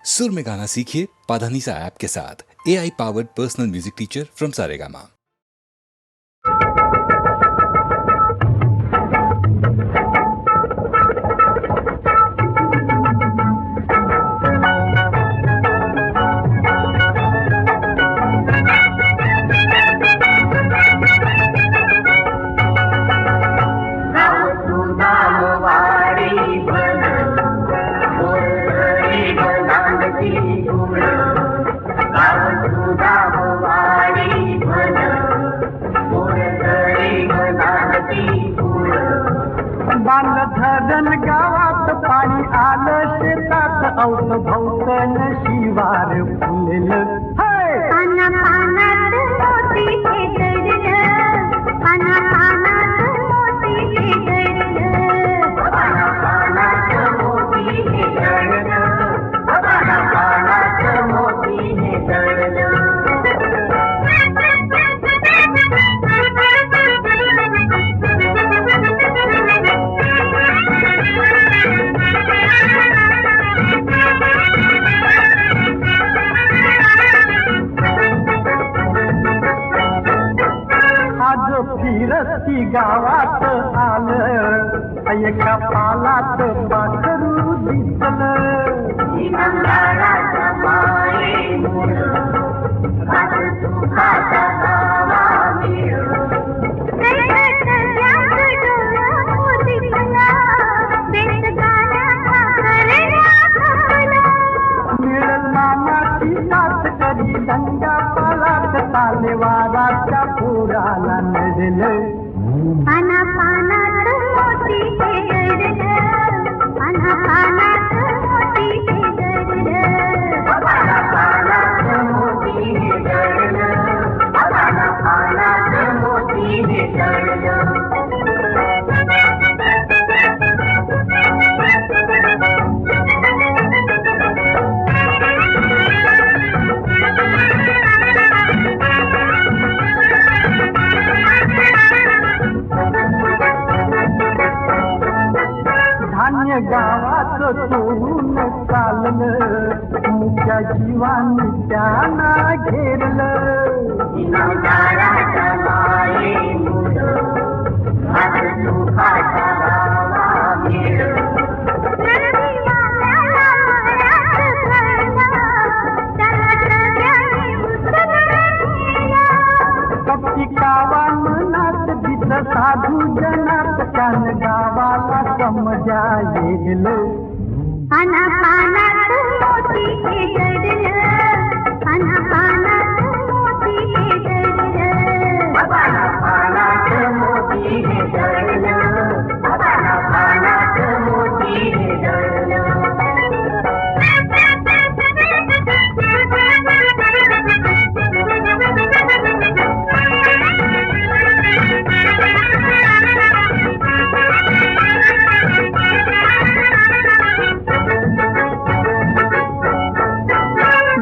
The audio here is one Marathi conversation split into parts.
सुर में गाना सीखिए पाधानीसा ऐप के साथ। AI powered personal music teacher from Saregama. धरण गावात पाणी आलं शेतात औत भौतन शिवार फुललं पाना पानात मोती भेटलं पाना पानात मोती भेटलं पाना पानात मोती भेटलं पाना पानात मोती भेटलं फिरस्ती गावात आलं एका पालात पाखरू दिसलं मिळल मामाची साथ करी दंगा पालात तालेवाराच्या पुराला नडलं पाना पानात मोती भेटलं पाना पानात मोती भेटलं पाना पानात मोती भेटलं पाना पानात मोती भेटलं धान्य गावात चोरून चाललं तुमच्या जीवानी त्यांना घेरलं कपटी कावा मनात दिस साधू जनात कान गावाला समजा येलं पाना पानात मोती भेटलं पाना पानात मोती भेटलं पाना पानात मोती भेटलं पाना पानात मोती भेटलं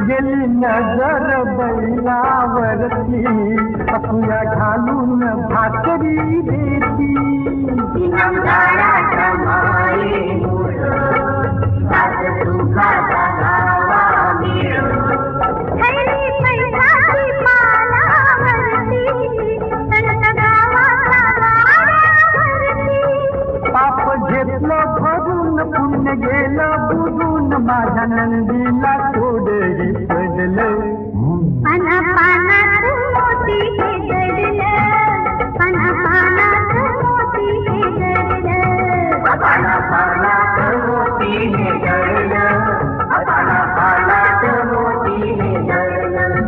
गेली नजर बैलावरती आपल्या घालून भाकरी देती पाप घेतलं भरून पुण्य गेलं बुडून माझ्या नंदीला थोडे पडलं पाना पानात मोती भेटलं पाना पानात मोती भेटलं पाना पानात मोती भेटलं पाना पानात मोती भेटलं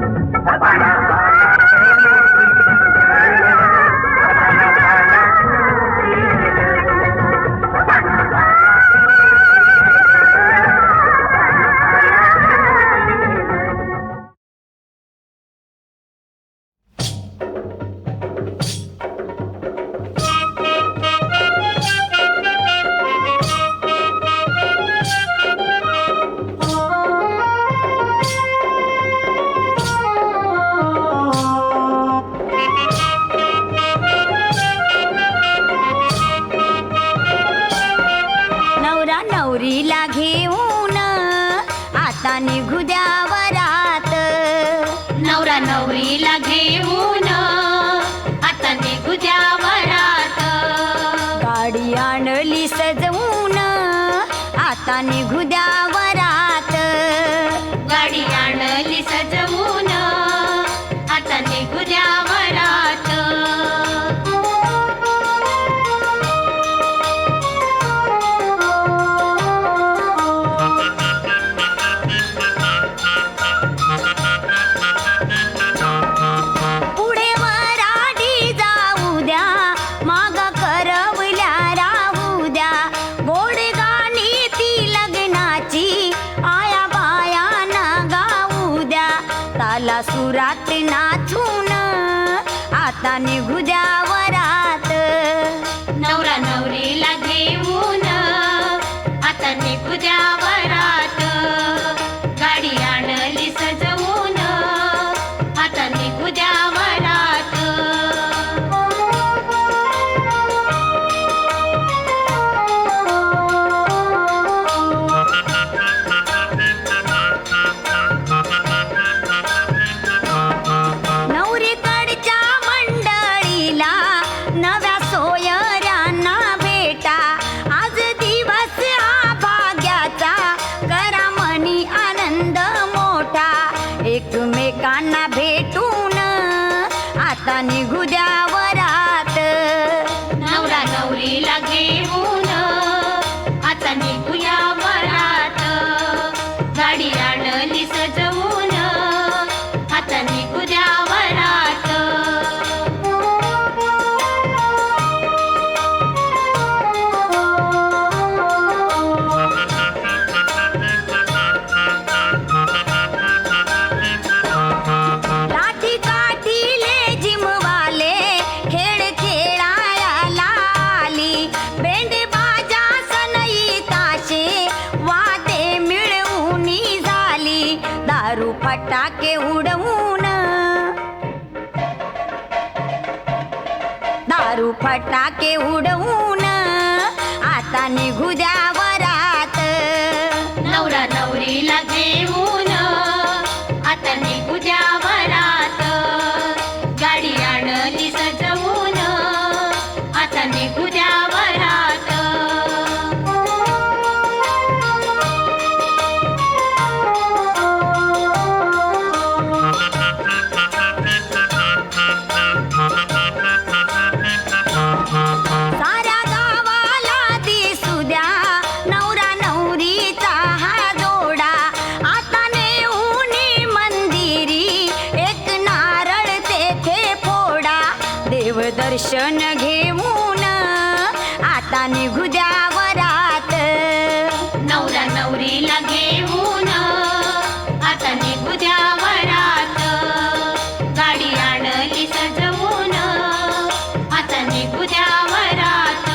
पाना आता निघू द्या वरात. नवरा नवरीला घेऊन आता निघू द्या वरात. गाडी आणली सजवून आता निघू द्या वरात. गाडी आणली सजवून आता निघू द्या वरात. पुढे वराडी जाऊ द्या, माग करवल्या राहू द्या. गोड गाणी ती लग्नाची आया बायाना गाऊ द्या. ताला सुरात नाचून आता निघू द्या वरात. नवरा नवरीला घेऊन आता निघू द्या वरात. गाडी आणली सजवून आता निघू द्या वरात. नवरीकडच्या मंडळीला नव्या सोयऱ्यांना भेटा. आज दिवस हा भाग्याचा, करा मनी आनंद मोठा. एकमेकांना भेटून आता निघू द्या वरात. नवरा नवरीला घेऊन आता निघूया वरात. गाडी आणली सजवून आता निघू द्या वरात. लाठी काठीले जिमवाले खेळ खेळायला आली. बेंडी बाजा सनई ताशे वादे मिळवून झाली. दारू फटाके उडवून, दारू फटाके उडवून आता निघू द्या वरात. नवरा नवरीला घेऊन आता निघू द्या वरात. गाडी आणली सजवून आता निघू द्या वरात. साऱ्या गावाला दिसू द्या नवरा नवरीचा हा जोडा. आता नेऊन मंदिरी एक नारळ तेथे फोडा. देवदर्शन घेऊन आता निघू द्या वरात. नवरा नवरीला घेऊन आता निघू द्या वरात. गाडी आणली सजवून आता निघू द्या वरात.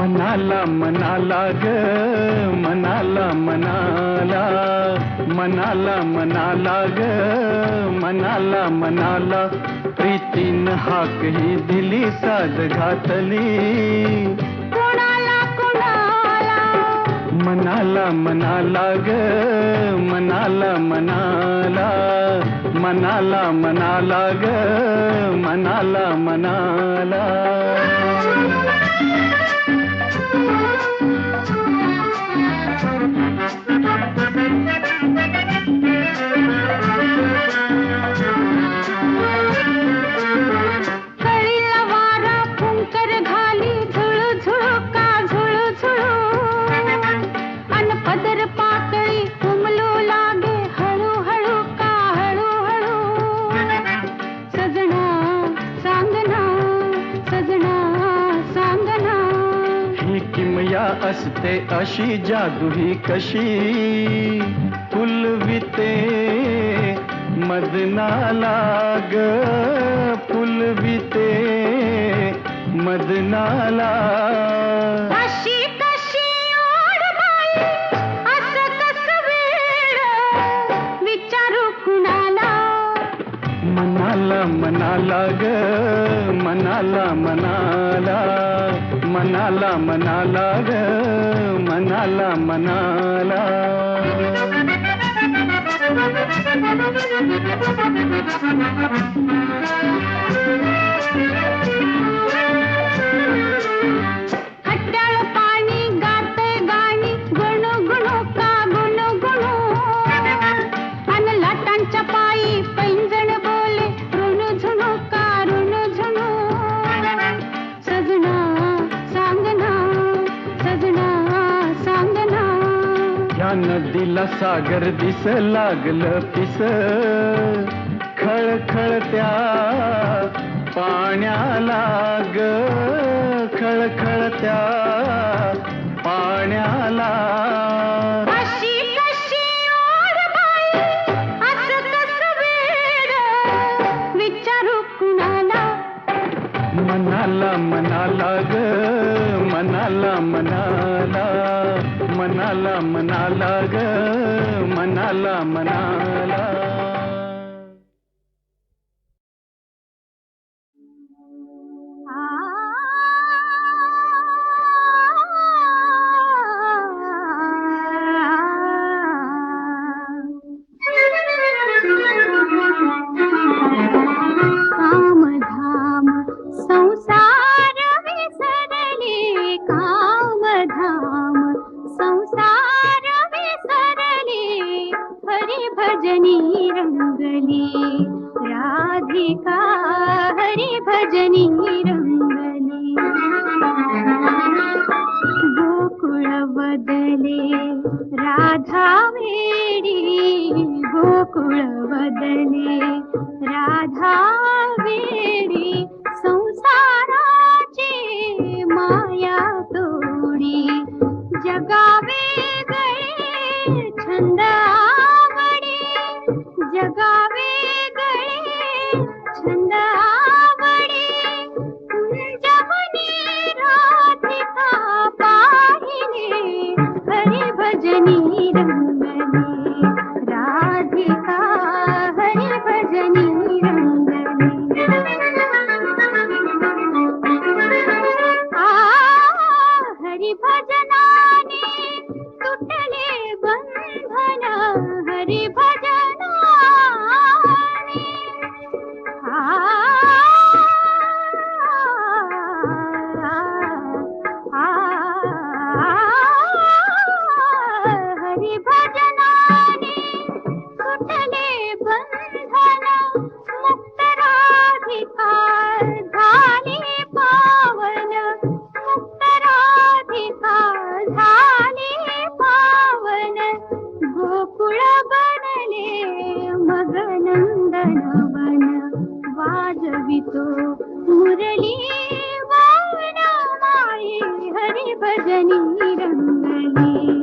मनाला मनाला ग मनाला मनाला मनाला मनाला ग मनाला मनाला प्रीतीन हाक ही दिली साज घातली कोणाला कोणाला मनाला मनाला ग मनाला मनाला मनाला मनाला ग मनाला मनाला कळीला वारा फुंकर घाली झुळू झुळू का झुळू झुळू अन पदर पातळी उमलू लागे हळू हळू का हळू हळू सजना सांगना सजना सांगना ही किमया असते अशी जादू ही कशी फुलविते मदनाला ग फुलविते मदनाला कशी कशी ओढ बाई असं कसं वेळ विचारू कुणाला मनाला मनाला ग मनाला मनाला मनाला मनाला ग मनाला मनाला खट्याळ पाणी गाते गाणी गुणू गुणू का गुणू गुणू अन लाटांच्या पायी पैंजण बोले ऋणू झुणू का ऋणू झुणू सजना सांगना सजना सांगना या नदीला सागर दिस लागलं पिस खळखळत्या पाण्याला ग खळखळत्या पाण्याला अशी कशी ओढ बाई असं कसं वेड विचारू कुणाला मनाला मनाला ग मनाला मनाला मनाला मनाला ग मनाला मनाला कामधाम संसार विसरले कामधाम संसार विसरले हरी भजनी रंगली राधिका हरी भजनी रंगली गोकुळ बदले राधा वेडी गोकुळ बदले राधा वेडी संसाराची माया तोडी जगावे गळे छंद आवडी जगावे गळे छंद आवडी कुंजवनी राधिका पाहिले हरी भजनी रंगली राधिका हरी भजनी रंगली हरी भजनाने तुटले बंधन हरी भजनाने हरी भजनाने सुटले बंधन मुक्त राधिका झाली पावन मुक्त राधिका झाली पावन गोकुळ बनले मग नंदन वन वाजवितो मुरली वान माई हरी भजनी रंगली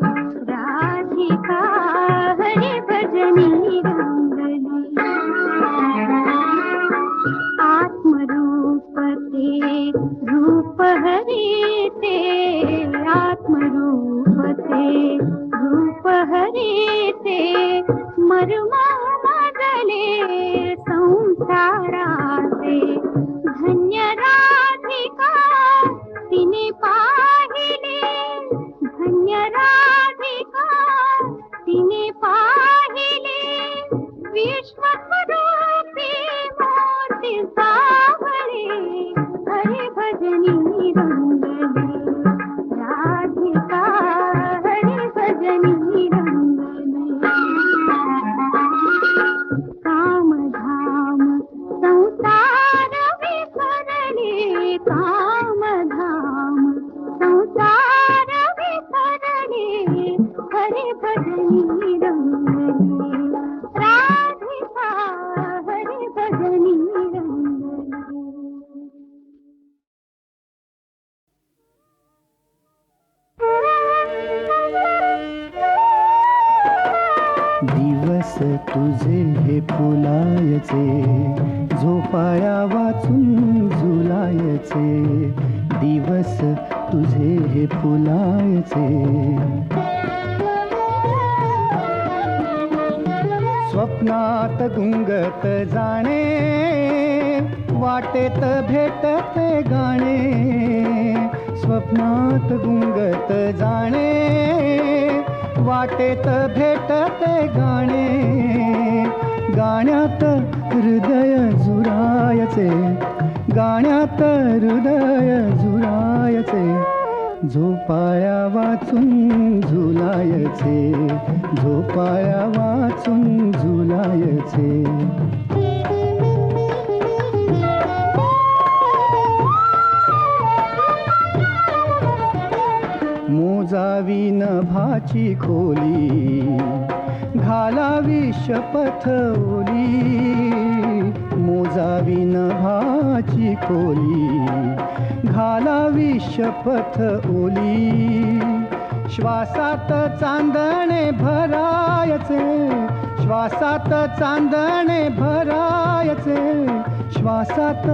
राधिका हरी भजनी रंगली आत्मरूप ते रूप हरी ते तुझे हे फुलायचे झोपाळ्या वाचून झुलायचे दिवस तुझे हे फुलायचे स्वप्नात गुंगत जाणे वाटेत भेटते गाणे स्वप्नात गुंगत जाणे वाटेत भेटते गाणे गाण्यात हृदय झुरायचे गाण्यात हृदय झुरायचे झोपाळ्या वाचून झुलायचे झोपाळ्या वाचून झुलायचे मोजावी नभाची खोली घालावी शपथ ओली मोजावी नभाची खोली घालावी शपथ ओली श्वासात चांदणे भरायचे श्वासात चांदणे भरायचे श्वासात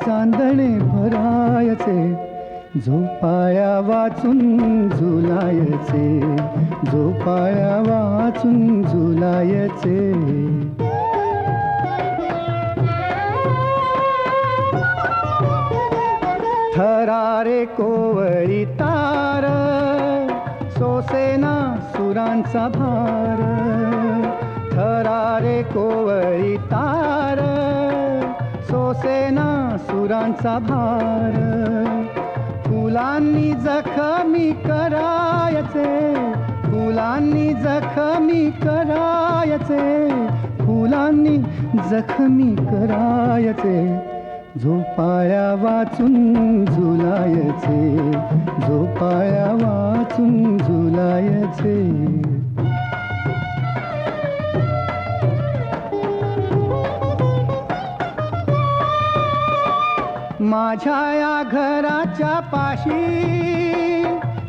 चांदणे भरायचे झोपाळ्या वाचून झुलायचे झोपाळ्या वाचून झुलायचे थरारे कोवळी तार सोसेना सुरांचा भार थरारे कोवळी तार सोसेना सुरांचा भार फुलांनी जखमी करायचे फुलांनी जखमी करायचे फुलांनी जखमी करायचे झोपाळ्या वाचून झुलायचे झोपाळ्या वाचून झुलायचे माझ्या या घराच्या पाशी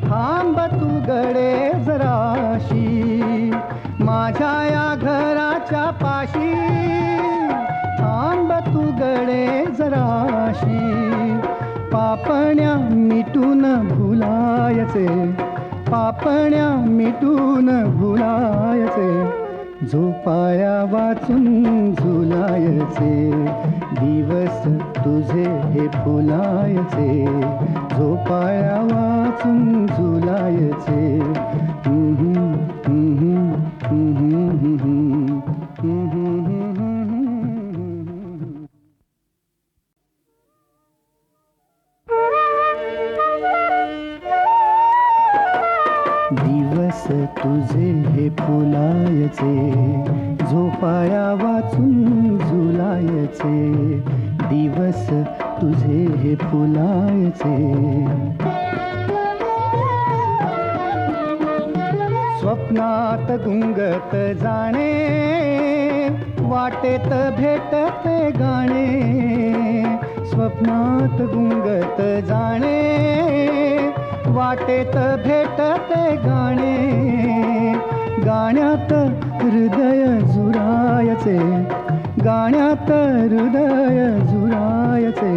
थांब तू गडे जराशी माझ्या या घराच्या पाशी थांब तू गडे जराशी पापण्या मिटून भुलायचे पापण्या मिटून भुलायचे झोपाळ्या वाचून झुलायचे दिवस तुझे हे फुलायचे झोपाळ्या वाचून झुलायचे दिवस तुझे हे फुलायचे झोपाळ्या वाचून झुलायचे दिवस तुझे हे फुलायचे स्वप्नात गुंगत जाणे वाटेत भेटते गाणे स्वप्नात गुंगत जाणे वाटेत भेटते गाणे गाण्यात हृदय झुरायचे गाण्यात हृदय झुरायचे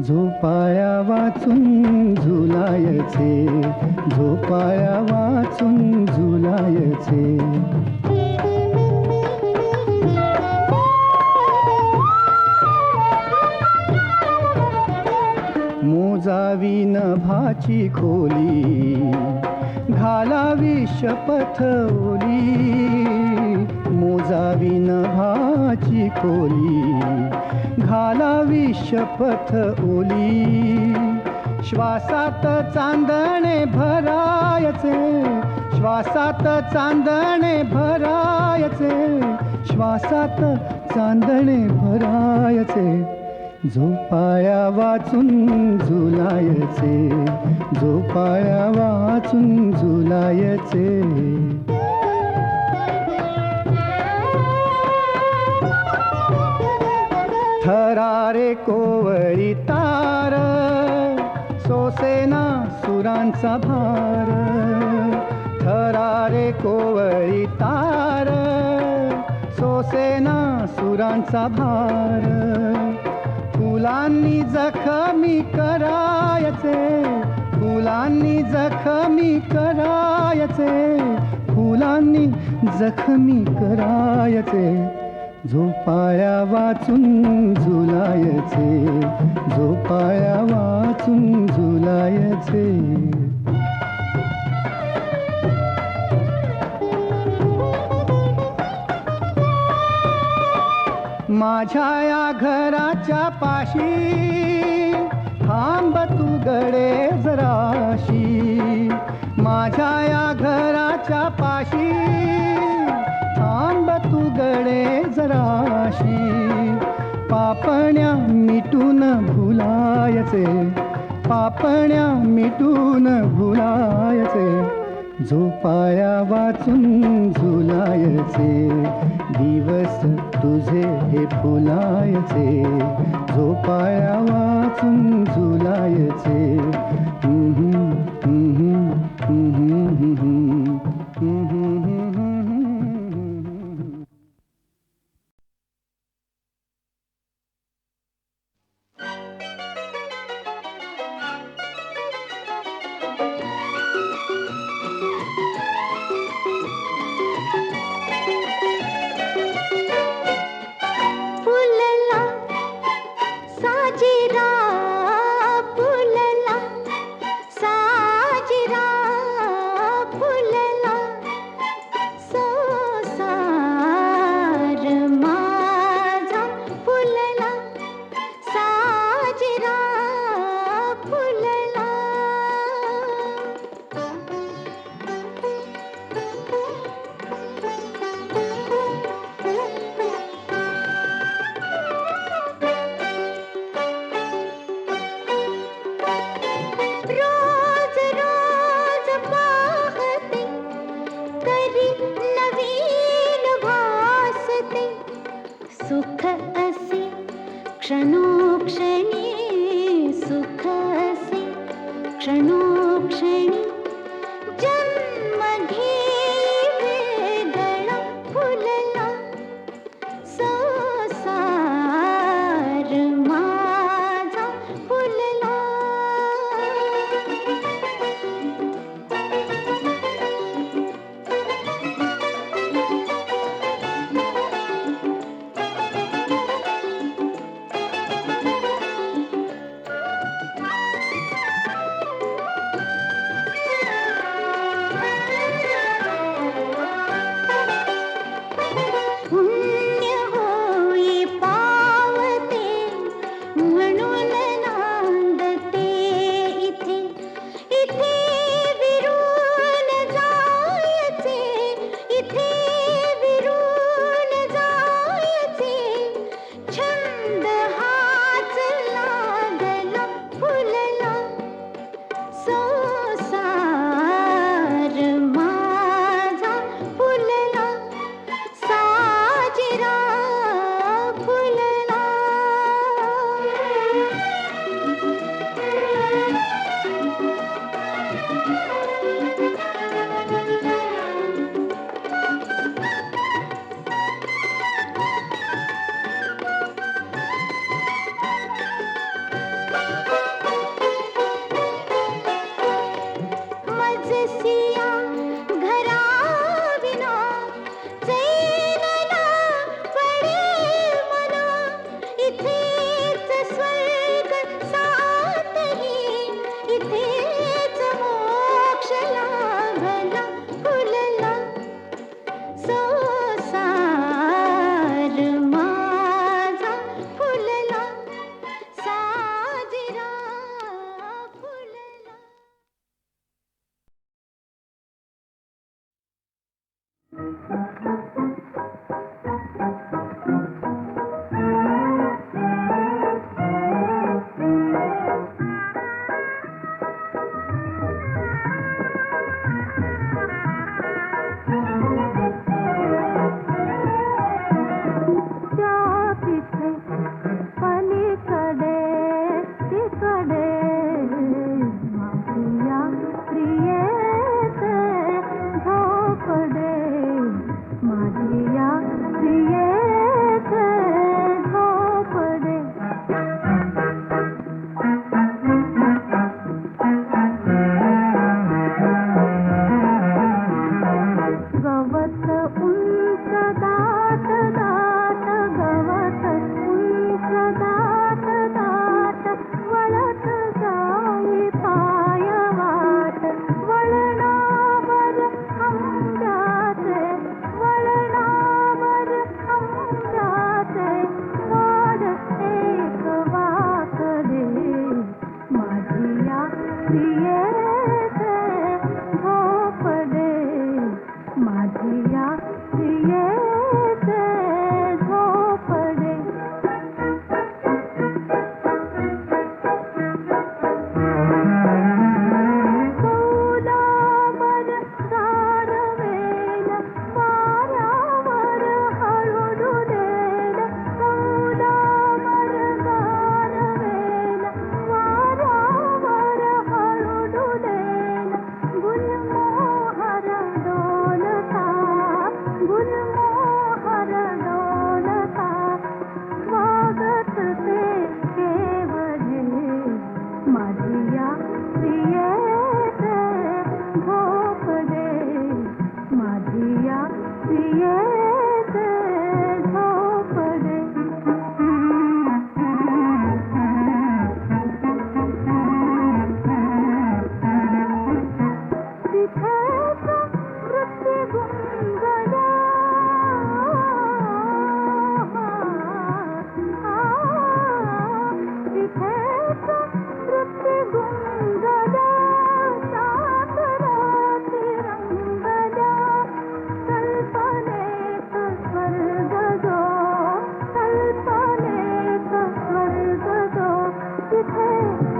झोपाळ्या वाचून झुलायचे झोपाळ्या वाचून झुलायचे मोजावी नभाची खोली घालावी शपथ ओली मोजावी नभाची खोली घालावी शपथ ओली श्वासात चांदणे भरायचे श्वासात चांदणे भरायचे श्वासात चांदणे भरायचे झोपाळ्या वाचून झुलायचे झोपाळ्या वाचून झुलायचे थरारे कोवळी तार सोसेना सुरांचा भार थरारे कोवळी तार सोसेना सुरांचा भार. फुलांनी जखमी करायचे, फुलांनी जखमी करायचे, फुलांनी जखमी करायचे. झोपाळ्या वाचून झुलायचे, झोपाळ्या वाचून झुलायचे. माझ्या या घराच्या पाशी थांब तू गडे जराशी. माझ्या या घराच्या पाशी थांब तू गडे जराशी. पापण्या मिटून भुलायचे, पापण्या मिटून भुलायचे. झोपाळ्या वाचून झुलायचे, दिवस तुझे हे फुलायचे. झोपाळ्या वाचून झुलायचे. फुलला साजिरा, फुलला साजिरा, फुलला संसार माझा. फुलला साजिरा, फुलला.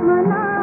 मना